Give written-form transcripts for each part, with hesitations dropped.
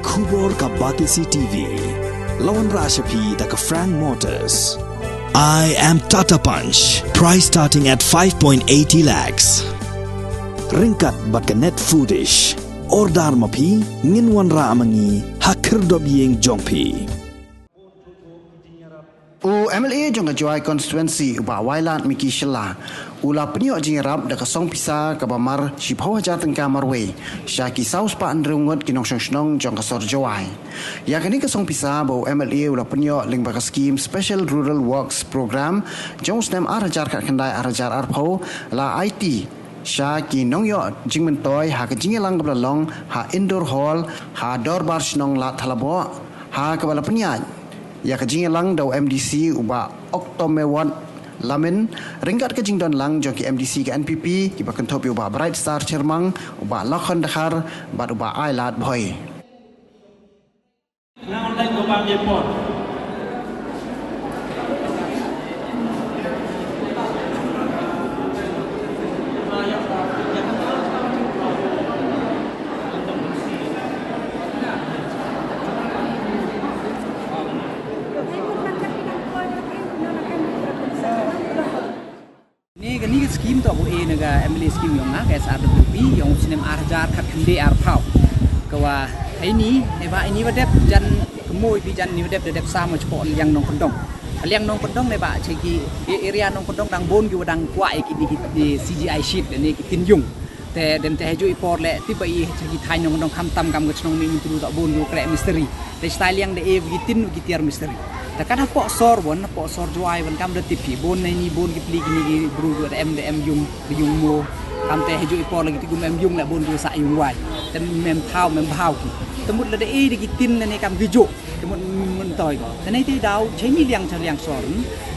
Kubor ka Batisi TV. Lawan Rashapi da ka Frank Motors. I am Tata Punch. Price starting at 5.80 lakhs. Ringkat bat ka Net Foodish. Ordar mapi nginwan ra amangi hakir dobyeng jongpi. MLA jong Joy constituency uba Wailat Miki Shela ula penyo jing rap da kasong pisa kabamar shiphaw hajar tengka marwe syaki saus pa andrungot kinong snong jong kasor Joy ya kini kasong pisa bo MLA ula penyo ling ba scheme special rural works program jong snem arajar kat kendai arajar arpho la IT syaki nong yo jing mentoy ha kajing lang kablalong ha indoor hall ha dorbar snong la thalabo ha kabala penyaj ya kajing lang daw MDC uba Oktomewat Lamin ringkat kajing don lang joki MDC ke NPP ki bakan top uba Bright Star Cermang uba Lakhon Dakhar bat uba Ailat Boy na online ko ba po ni scheme to bu naga MLA scheme yang ke SRWP yang sinem arjar khat khande arphau kawa ini ba ini wadep jan kemoi pi jan ni wadep dep sama chpo liang nong kondong liang nong kondong ne ba cheki area nong kondong dang bon gi wadang kwa di CGI sheet ni ki tin yung te dem te haju ipor le ti bai cheki thai nong kondong kham tam kam gachong mi tu da bon gu kre mystery te style yang de e gi tin gi tiar mystery ta kada po sor Joy bon kam de tipi bon ni bon gi pli gi bru de MDM yung mo kam te haju ipor lagi ti gum em yung la bon gu sa yung wai tem mem thau mem bhau ki temut la de e gi tin ne kam gi jo temut mun toy ko te nei ti dau cheni liang sor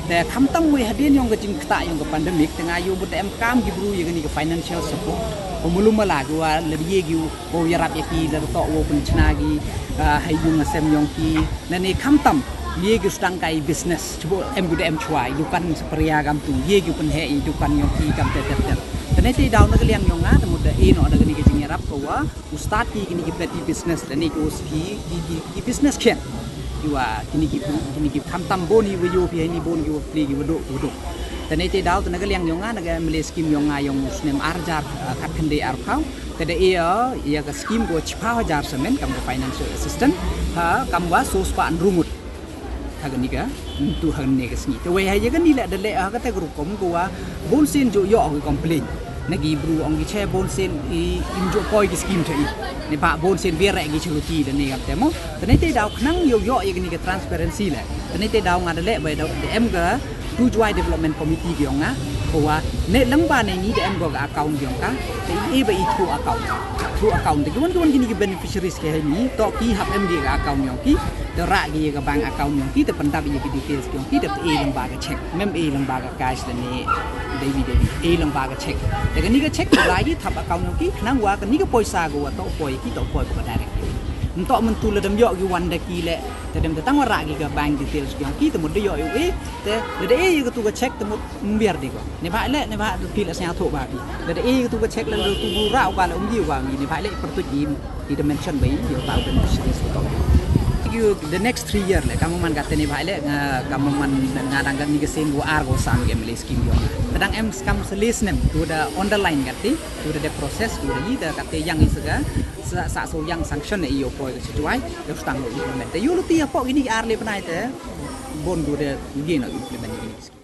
te kham tam we hadin yung ga jing kta yung ga pandemic tenga yu bud em kam gi bru ye ni ga financial support pemulung mala gua le ye gi o yarap ye ki le to wo pun chna gi hai yung asem yong ki ne kham tam ye gi stangkai business coba em chwai dukan seperia kam tu ye gi pen he dukan yong ki kam te tene ti daun nak liang yong temu da e no da ni ke jing rap ko wa ustad ki ni ki peti business da ni ko ski ki business khen iwa kini ki kam tam boni we yo pi ni bon gi pli gi wodo tene ti daun nak liang yong na ga mele skim yong yong snem arjar khat khande arphau tede e ya ka skim go chpa hajar semen kam financial assistant ha kam wa sos pa rumut haganiga tu hagne kesni te we haye kan nila dele ha kata group kom gua bonsin jo yo ko complain nagi bru ong gi che bonsin i injo koi gi scheme thai ne ba bonsin vi ra gi chuti de ne kam temo tene te daw knang yo ye ni ga transparency la tene te daw nga dele ba daw em ga tu joy development committee gi onga ko wa ne lang ba ne ni de em go ga account gi onga te e ba i thu account te gimon gini gi beneficiaries ke ni to ki hab em gi ga account yong ki te ra gi ga bank account yong ki te pentap ye gi details yong ki te e lang ba ga check mem e lang ba ga cash de ne David e lang ba ga check te ga ni ga check la gi thap account yong ki nang wa ga ni ga poisa go to poi ki to poi ko direct untuk mentul dem yo gi wan de ki le te dem te tang wa ra gi ga bank details yong ki te mod de yo e te de e ga tu ga check te mod mbiar de ko ne ba pi la sia tho ba ki de e ga tu ga check le tu bu ra ga le di wa ni ne ba le per tu di dimension bai di ba beneficiaries to the next 3 year le kamu man gatte ni bhai le kamu man ngadang ga ni ke sen go ar go sam ge mele scheme yo kadang em kam selis nem tu da underline gatte tu da process tu da da gatte yang isaga sa so yang sanction e yo poi ke chuai yo stang lo implement te yo lu ti po gini ar le panai te bon du de gi no implement ni